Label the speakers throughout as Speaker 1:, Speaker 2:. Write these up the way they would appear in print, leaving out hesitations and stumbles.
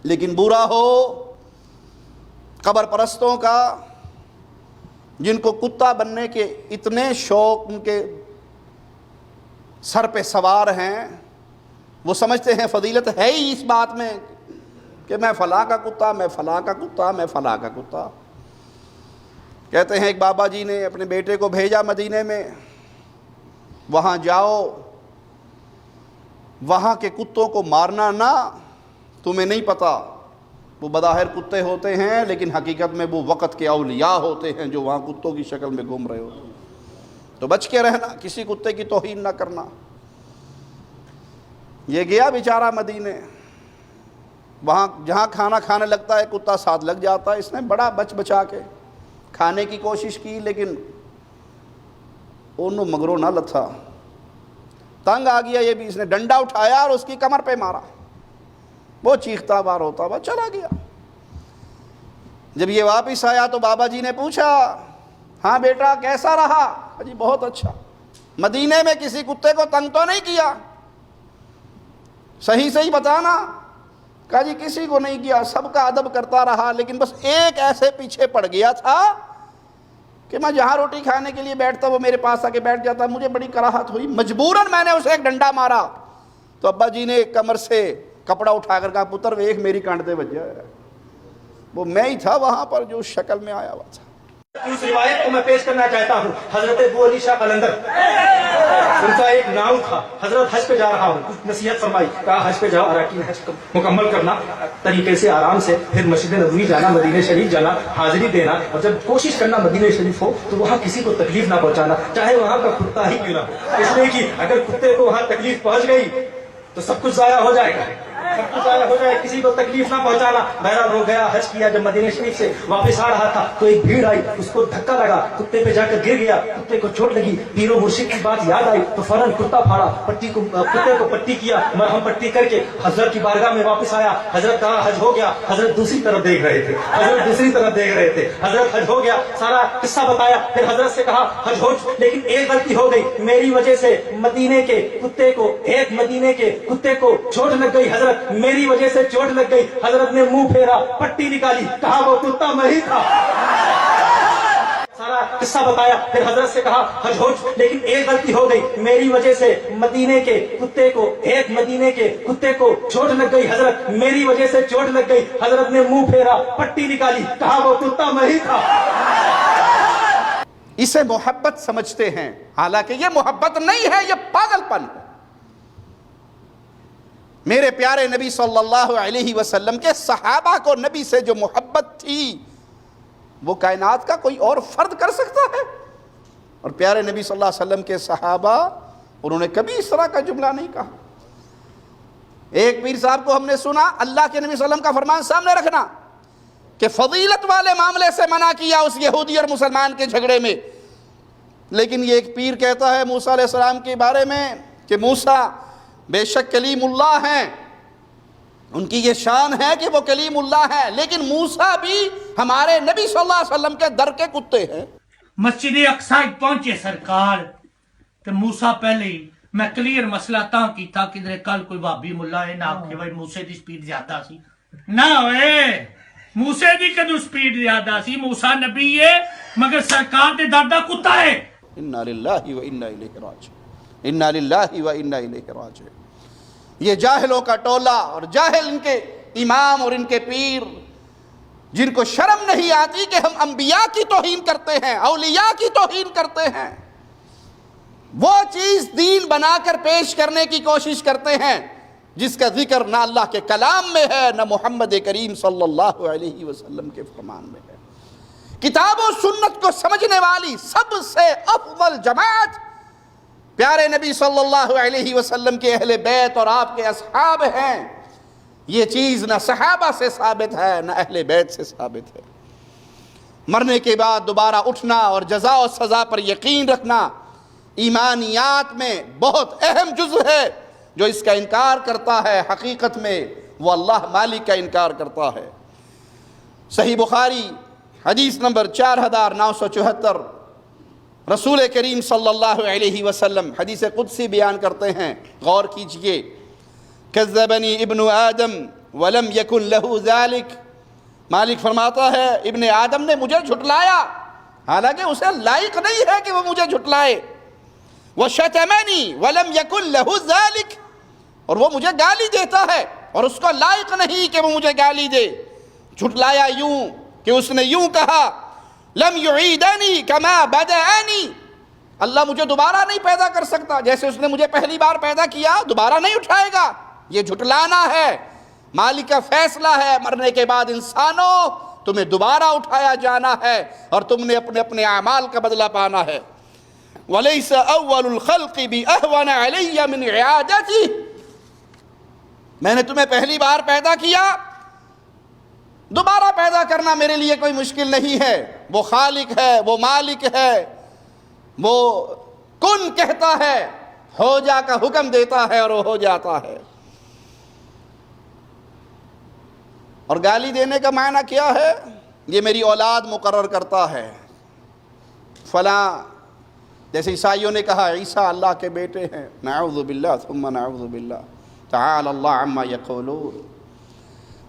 Speaker 1: لیکن برا ہو قبر پرستوں کا، جن کو کتا بننے کے اتنے شوق ان کے سر پہ سوار ہیں، وہ سمجھتے ہیں فضیلت ہے ہی اس بات میں کہ میں فلاں کا کتا، میں فلاں کا کتا، میں فلاں کا کتا۔ کہتے ہیں ایک بابا جی نے اپنے بیٹے کو بھیجا مدینے میں، وہاں جاؤ، وہاں کے کتوں کو مارنا نہ، تمہیں نہیں پتا وہ بظاہر کتے ہوتے ہیں لیکن حقیقت میں وہ وقت کے اولیاء ہوتے ہیں جو وہاں کتوں کی شکل میں گھوم رہے ہوتے ہیں۔ تو بچ کے رہنا، کسی کتے کی توہین نہ کرنا۔ یہ گیا بیچارہ مدینے، وہاں جہاں کھانا کھانے لگتا ہے کتا ساتھ لگ جاتا ہے۔ اس نے بڑا بچ بچا کے کھانے کی کوشش کی لیکن انہوں مگروں نہ لتھا، تنگ آ گیا یہ بھی، اس نے ڈنڈا اٹھایا اور اس کی کمر پہ مارا، وہ چیختا بار ہوتا ہوا چلا گیا۔ جب یہ واپس آیا تو بابا جی نے پوچھا، ہاں بیٹا کیسا رہا؟ جی بہت اچھا۔ مدینے میں کسی کتے کو تنگ تو نہیں کیا؟ صحیح صحیح بتانا۔ کہا جی کسی کو نہیں کیا، سب کا ادب کرتا رہا، لیکن بس ایک ایسے پیچھے پڑ گیا تھا کہ میں جہاں روٹی کھانے کے لیے بیٹھتا وہ میرے پاس آ کے بیٹھ جاتا، مجھے بڑی کراہت ہوئی، مجبوراً میں نے اسے ایک ڈنڈا مارا۔ تو ابا جی نے کمر سے کپڑا اٹھا کر کہا، پتر ویکھ میری کانٹ دے وجہ ہے، وہ میں ہی تھا وہاں پر جو شکل میں آیا ہوا تھا۔
Speaker 2: اس روایت کو میں پیش کرنا چاہتا ہوں، حضرت ابو علی شاہ قلندر، ان کا ایک نام تھا، حضرت حج پہ جا رہا ہوں، کچھ نصیحت فرمائی، کہا حج پہ جاؤ، اراکین حج مکمل کرنا طریقے سے آرام سے، پھر مسجد نبوی جانا، مدینہ شریف جانا، حاضری دینا، اور جب کوشش کرنا مدینہ شریف ہو تو وہاں کسی کو تکلیف نہ پہنچانا، چاہے وہاں کا کتا ہی کیوں نہ ہو، اس لیے کہ اگر کتے کو وہاں تکلیف پہنچ گئی تو سب کچھ ضائع ہو جائے گا، سب کچھ ضائع ہو جائے، کسی کو تکلیف نہ پہنچانا۔ بہرحال ہو گیا، حج کیا، جب مدینہ شریف سے واپس آ رہا تھا تو ایک بھیڑ آئی، اس کو دھکا لگا، کتے پہ جا کر گر گیا، کتے کو چوٹ لگی، پیر و مرشد کی بات یاد آئی تو فوراً کتا پھاڑا، کتے کو پٹی کیا، مرہم پٹی کر کے حضرت کی بارگاہ میں واپس آیا۔ حضرت کہا حج ہو گیا، حضرت دوسری طرف دیکھ رہے تھے، حضرت دوسری طرف دیکھ رہے تھے، حضرت حج ہو گیا، سارا قصہ بتایا، پھر حضرت سے کہا حج ہو، لیکن ایک غلطی ہو گئی، میری وجہ سے مدینے کے کتے کو، ایک مدینے کے کتے کو چوٹ لگ گئی، حضرت میری وجہ سے چوٹ لگ گئی۔ حضرت نے منہ پھیرا، پٹی نکالی، کہا وہ کتا میں ہی تھا، سارا قصہ بتایا، پھر حضرت سے کہا حج ہو، لیکن ایک غلطی ہو گئی، میری وجہ سے مدینے کے کتے کو، ایک مدینے کے کتے کو چوٹ لگ گئی، حضرت میری وجہ سے چوٹ لگ گئی۔ حضرت نے منہ پھیرا، پٹی نکالی، کہا وہ کتا میں ہی تھا۔
Speaker 1: اسے محبت سمجھتے ہیں، حالانکہ یہ محبت نہیں ہے، یہ پاگل پن ہے۔ میرے پیارے نبی صلی اللہ علیہ وسلم کے صحابہ کو نبی سے جو محبت تھی وہ کائنات کا کوئی اور فرد کر سکتا ہے؟ اور پیارے نبی صلی اللہ علیہ وسلم کے صحابہ، انہوں نے کبھی اس طرح کا جملہ نہیں کہا۔ ایک پیر صاحب کو ہم نے سنا، اللہ کے نبی صلی اللہ علیہ وسلم کا فرمان سامنے رکھنا کہ فضیلت والے معاملے سے منع کیا اس یہودی اور مسلمان کے جھگڑے میں، لیکن یہ ایک پیر کہتا ہے موسیٰ علیہ السلام کے بارے میں کہ موسیٰ بے شک کلیم اللہ ہیں، ان کی یہ شان ہے کہ وہ کلیم اللہ ہے، لیکن موسیٰ بھی ہمارے نبی صلی اللہ علیہ وسلم کے در کے کتے ہیں۔
Speaker 3: مسجد اقصی پہنچے سرکار تو موسیٰ پہلے ہی میں کلیئر مسئلہ تاں کی تھا کہ کل کوئی بھابی ملا ہے نہ کہ بھائی موسیٰ دی سپیڈ زیادہ سی، نہ ہوئے موسیٰ دی کدو سپیڈ زیادہ سی، موسیٰ نبی ہے مگر سرکار دے دردہ کتا ہے۔
Speaker 1: انا للہ و انا الیہ راجعون، انا للہ و انا الیہ راجعون۔ یہ جاہلوں کا ٹولہ اور جاہل ان کے امام اور ان کے پیر، جن کو شرم نہیں آتی کہ ہم انبیاء کی توہین کرتے ہیں، اولیاء کی توہین کرتے ہیں، وہ چیز دین بنا کر پیش کرنے کی کوشش کرتے ہیں جس کا ذکر نہ اللہ کے کلام میں ہے نہ محمد کریم صلی اللہ علیہ وسلم کے فرمان میں ہے۔ کتاب و سنت کو سمجھنے والی سب سے افضل جماعت پیارے نبی صلی اللہ علیہ وسلم کے اہل بیت اور آپ کے اصحاب ہیں۔ یہ چیز نہ صحابہ سے ثابت ہے نہ اہل بیت سے ثابت ہے۔ مرنے کے بعد دوبارہ اٹھنا اور جزا و سزا پر یقین رکھنا ایمانیات میں بہت اہم جزء ہے۔ جو اس کا انکار کرتا ہے حقیقت میں وہ اللہ مالک کا انکار کرتا ہے۔ صحیح بخاری حدیث نمبر 4974، رسول کریم صلی اللہ علیہ وسلم حدیث قدسی بیان کرتے ہیں، غور کیجئے۔ کذبنی ابن آدم ولم یکن لہ ذالک، مالک فرماتا ہے ابن آدم نے مجھے جھٹلایا حالانکہ اسے لائق نہیں ہے کہ وہ مجھے جھٹلائے، وشتمنی ولم یکن لہ ذالک، اور وہ مجھے گالی دیتا ہے اور اس کو لائق نہیں کہ وہ مجھے گالی دے۔ جھٹلایا یوں کہ اس نے یوں کہا لم یعیدنی کما بدأنی، اللہ مجھے دوبارہ نہیں پیدا کر سکتا، جیسے اس نے مجھے پہلی بار پیدا کیا دوبارہ نہیں اٹھائے گا، یہ جھٹلانا ہے۔ مالک کا فیصلہ ہے مرنے کے بعد انسانوں تمہیں دوبارہ اٹھایا جانا ہے اور تم نے اپنے اپنے اعمال کا بدلہ پانا ہے۔ وَلَيْسَ أَوَّلُ الْخَلْقِ بِأَهْوَنَ عَلَيَّ مِنْ عِعَادَتِهِ، میں نے تمہیں پہلی بار پیدا کیا، دوبارہ پیدا کرنا میرے لیے کوئی مشکل نہیں ہے۔ وہ خالق ہے، وہ مالک ہے، وہ کن کہتا ہے، ہو جا کا حکم دیتا ہے اور وہ ہو جاتا ہے۔ اور گالی دینے کا معنی کیا ہے؟ یہ میری اولاد مقرر کرتا ہے، فلاں، جیسے عیسائیوں نے کہا عیسیٰ اللہ کے بیٹے ہیں، نعوذ باللہ ثم نعوذ باللہ، تعالی اللہ عما یقولون۔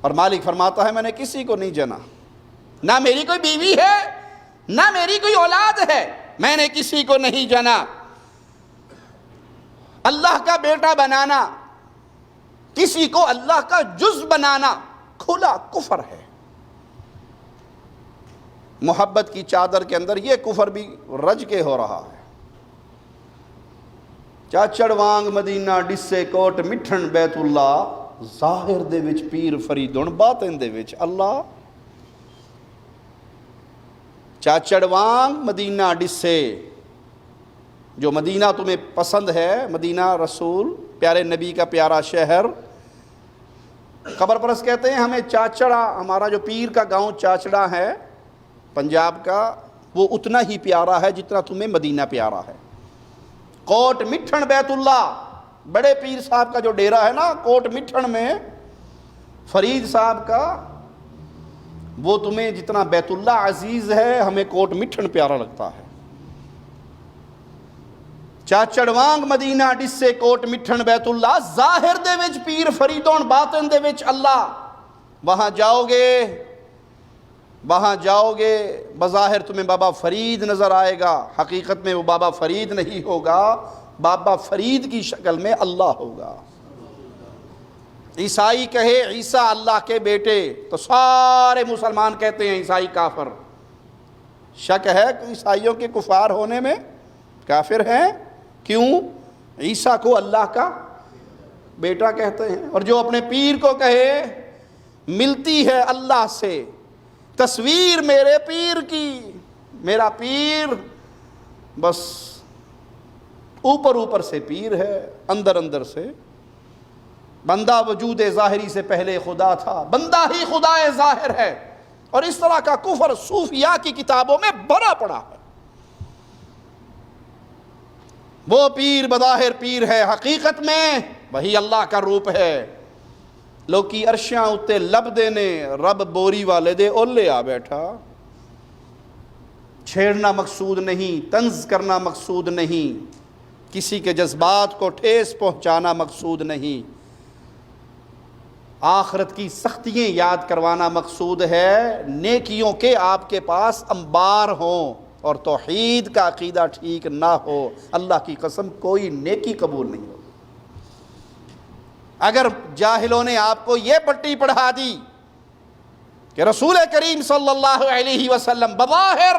Speaker 1: اور مالک فرماتا ہے میں نے کسی کو نہیں جنا، نہ میری کوئی بیوی ہے نہ میری کوئی اولاد ہے، میں نے کسی کو نہیں جنا۔ اللہ کا بیٹا بنانا، کسی کو اللہ کا جز بنانا کھلا کفر ہے۔ محبت کی چادر کے اندر یہ کفر بھی رج کے ہو رہا ہے۔ چاچڑ وانگ مدینہ ڈسے کوٹ مٹھن بیت اللہ، ظاہر دے وچ پیر فریدن باطن دے وچ اللہ۔ چاچڑ وانگ مدینہ ڈسے، جو مدینہ تمہیں پسند ہے، مدینہ رسول پیارے نبی کا پیارا شہر، قبر پرست کہتے ہیں ہمیں چاچڑا، ہمارا جو پیر کا گاؤں چاچڑا ہے پنجاب کا، وہ اتنا ہی پیارا ہے جتنا تمہیں مدینہ پیارا ہے۔ کوٹ مٹھن بیت اللہ، بڑے پیر صاحب کا جو ڈیرا ہے نا کوٹ مٹھن میں، فرید صاحب کا، وہ تمہیں جتنا بیت اللہ عزیز ہے ہمیں کوٹ مٹھن پیارا لگتا ہے۔ چاچڑ وانگ مدینہ ڈسے کوٹ مٹھن بیت اللہ، ظاہر دے وچ پیر فریدون باطن دے وچ اللہ۔ وہاں جاؤ گے بظاہر تمہیں بابا فرید نظر آئے گا، حقیقت میں وہ بابا فرید نہیں ہوگا، بابا فرید کی شکل میں اللہ ہوگا۔ عیسائی کہے عیسیٰ اللہ کے بیٹے تو سارے مسلمان کہتے ہیں عیسائی کافر۔ شک ہے کہ عیسائیوں کے کفار ہونے میں؟ کافر ہیں۔ کیوں؟ عیسیٰ کو اللہ کا بیٹا کہتے ہیں۔ اور جو اپنے پیر کو کہے ملتی ہے اللہ سے تصویر میرے پیر کی، میرا پیر بس اوپر سے پیر ہے، اندر سے بندہ وجود ظاہری سے پہلے خدا تھا، بندہ ہی خدا ظاہر ہے۔ اور اس طرح کا کفر صوفیاء کی کتابوں میں بھرا پڑا ہے۔ وہ پیر بظاہر پیر ہے، حقیقت میں وہی اللہ کا روپ ہے۔ لوکی عرشاں اتے لب دینے رب بوری والے دے اولے آ بیٹھا۔ چھیڑنا مقصود نہیں، طنز کرنا مقصود نہیں، کسی کے جذبات کو ٹھیس پہنچانا مقصود نہیں، آخرت کی سختیاں یاد کروانا مقصود ہے۔ نیکیوں کے آپ کے پاس انبار ہوں اور توحید کا عقیدہ ٹھیک نہ ہو، اللہ کی قسم کوئی نیکی قبول نہیں ہو۔ اگر جاہلوں نے آپ کو یہ پٹی پڑھا دی کہ رسول کریم صلی اللہ علیہ وسلم بظاہر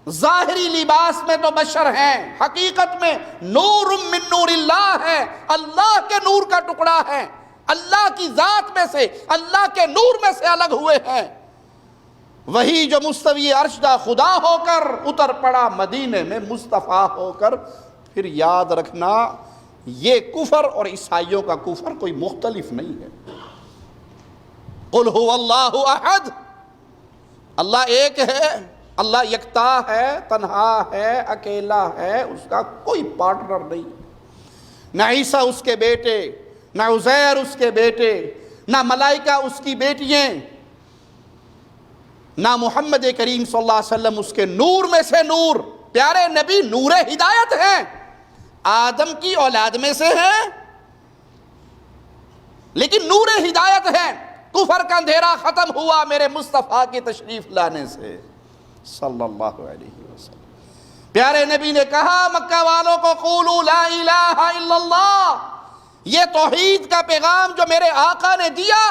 Speaker 1: ظاہری لباس میں تو بشر ہیں، حقیقت میں نور من نور اللہ ہے، اللہ کے نور کا ٹکڑا ہے، اللہ کی ذات میں سے، اللہ کے نور میں سے الگ ہوئے ہیں، وہی جو مستوی عرش دا خدا ہو کر اتر پڑا مدینے میں مصطفیٰ ہو کر۔ پھر یاد رکھنا یہ کفر اور عیسائیوں کا کفر کوئی مختلف نہیں ہے۔ قل هو اللہ احد، اللہ ایک ہے، اللہ یکتا ہے، تنہا ہے، اکیلا ہے، اس کا کوئی پارٹنر نہیں۔ نہ عیسیٰ اس کے بیٹے، نہ عزیر اس کے بیٹے، نہ ملائکہ اس کی بیٹیاں، نہ محمد کریم صلی اللہ علیہ وسلم اس کے نور میں سے نور۔ پیارے نبی نور ہدایت ہیں، آدم کی اولاد میں سے ہیں، لیکن نور ہدایت ہے، کفر کا اندھیرا ختم ہوا میرے مصطفیٰ کی تشریف لانے سے صلی اللہ علیہ وسلم۔ پیارے نبی نے کہا مکہ والوں کو قولوا لا الہ الا اللہ، یہ توحید کا پیغام جو میرے آقا نے دیا،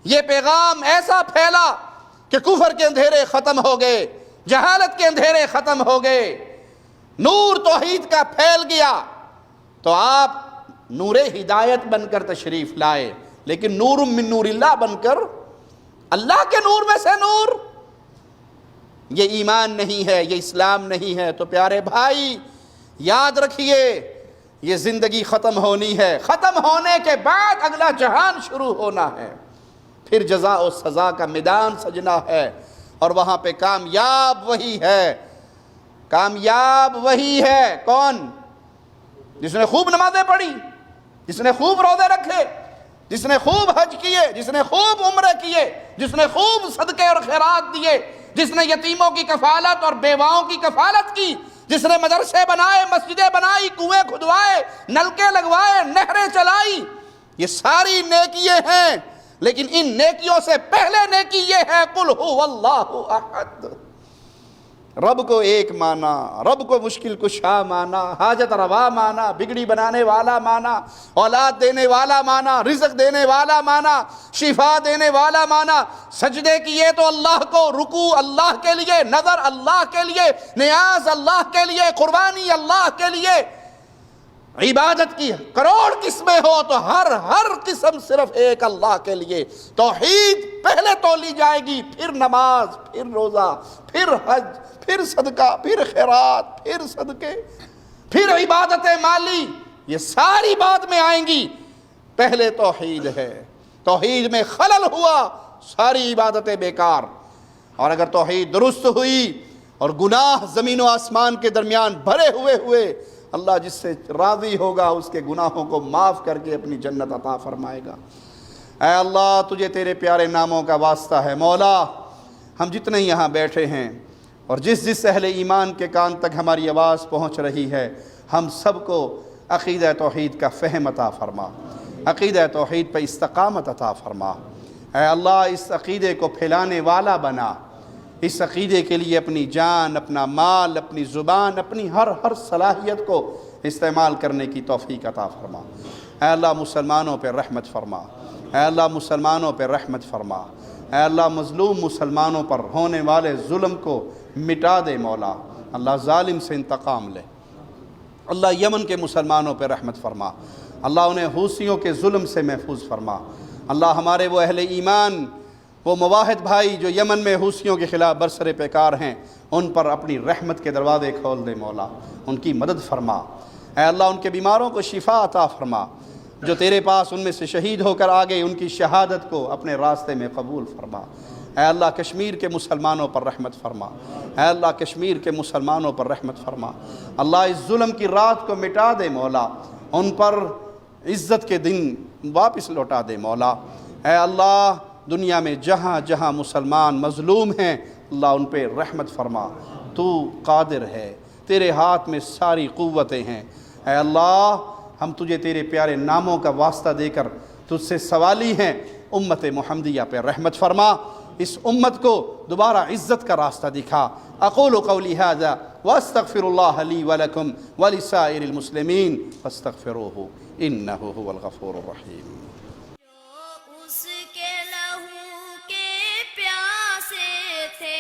Speaker 1: یہ پیغام ایسا پھیلا کہ کفر کے اندھیرے ختم ہو گئے، جہالت کے اندھیرے ختم ہو گئے، نور توحید کا پھیل گیا۔ تو آپ نور ہدایت بن کر تشریف لائے، لیکن نور من نور اللہ بن کر، اللہ کے نور میں سے نور۔ یہ ایمان نہیں ہے، یہ اسلام نہیں ہے۔ تو پیارے بھائی یاد رکھیے، یہ زندگی ختم ہونی ہے، ختم ہونے کے بعد اگلا جہان شروع ہونا ہے، پھر جزا و سزا کا میدان سجنا ہے، اور وہاں پہ کامیاب وہی ہے، کامیاب وہی ہے۔ کون؟ جس نے خوب نمازیں پڑھی، جس نے خوب روزے رکھے، جس نے خوب حج کیے، جس نے خوب عمرے کیے، جس نے خوب صدقے اور خیرات دیے، جس نے یتیموں کی کفالت اور بیواؤں کی کفالت کی، جس نے مدرسے بنائے، مسجدیں بنائی، کنویں کھدوائے، نلکے لگوائے، نہریں چلائی، یہ ساری نیکیاں ہیں۔ لیکن ان نیکیوں سے پہلے نیکی یہ ہے قل هو اللہ احد، رب کو ایک مانا، رب کو مشکل کشا مانا، حاجت روا مانا، بگڑی بنانے والا مانا، اولاد دینے والا مانا، رزق دینے والا مانا، شفا دینے والا مانا۔ سجدے کیے تو اللہ کو، رکوع اللہ کے لیے، نظر اللہ کے لیے، نیاز اللہ کے لیے، قربانی اللہ کے لیے۔ عبادت کی کروڑ قسمیں ہو تو ہر قسم صرف ایک اللہ کے لیے۔ توحید پہلے تولی جائے گی، پھر نماز، پھر روزہ، پھر حج، پھر صدقہ، پھر خیرات، پھر صدقے، پھر عبادت مالی، یہ ساری بعد میں آئیں گی۔ پہلے توحید ہے، توحید میں خلل ہوا ساری عبادتیں بیکار۔ اور اگر توحید درست ہوئی اور گناہ زمین و آسمان کے درمیان بھرے ہوئے، اللہ جس سے راضی ہوگا اس کے گناہوں کو معاف کر کے اپنی جنت عطا فرمائے گا۔ اے اللہ تجھے تیرے پیارے ناموں کا واسطہ ہے مولا، ہم جتنے یہاں بیٹھے ہیں اور جس اہل ایمان کے کان تک ہماری آواز پہنچ رہی ہے، ہم سب کو عقیدہ توحید کا فہم عطا فرما، عقیدہ توحید پہ استقامت عطا فرما۔ اے اللہ اس عقیدے کو پھیلانے والا بنا، اس عقیدے کے لیے اپنی جان، اپنا مال، اپنی زبان، اپنی ہر صلاحیت کو استعمال کرنے کی توفیق عطا فرما۔ اے اللہ مسلمانوں پہ رحمت فرما، اے اللہ مسلمانوں پہ رحمت فرما، اے اللہ مظلوم مسلمانوں پر ہونے والے ظلم کو مٹا دے مولا، اللہ ظالم سے انتقام لے۔ اللہ یمن کے مسلمانوں پہ رحمت فرما، اللہ انہیں حوثیوں کے ظلم سے محفوظ فرما۔ اللہ ہمارے وہ اہل ایمان، وہ مواحد بھائی جو یمن میں حوثیوں کے خلاف برسر پیکار ہیں، ان پر اپنی رحمت کے دروازے کھول دے مولا، ان کی مدد فرما۔ اے اللہ ان کے بیماروں کو شفا عطا فرما، جو تیرے پاس ان میں سے شہید ہو کر آگے ان کی شہادت کو اپنے راستے میں قبول فرما۔ اے اللہ کشمیر کے مسلمانوں پر رحمت فرما، اے اللہ کشمیر کے مسلمانوں پر رحمت فرما۔ اللہ اس ظلم کی رات کو مٹا دے مولا، ان پر عزت کے دن واپس لوٹا دے مولا۔ اے اللہ دنیا میں جہاں جہاں مسلمان مظلوم ہیں، اللہ ان پہ رحمت فرما، تو قادر ہے، تیرے ہاتھ میں ساری قوتیں ہیں۔ اے اللہ ہم تجھے تیرے پیارے ناموں کا واسطہ دے کر تجھ سے سوالی ہیں، امت محمدیہ پہ رحمت فرما، اس امت کو دوبارہ عزت کا راستہ دکھا۔ اقول قولی ھذا واستغفر اللہ لی ولکم ولسائر المسلمین فاستغفروہ انہ هو الغفور الرحیم۔
Speaker 4: اس کے لہو کے پیاسے تھے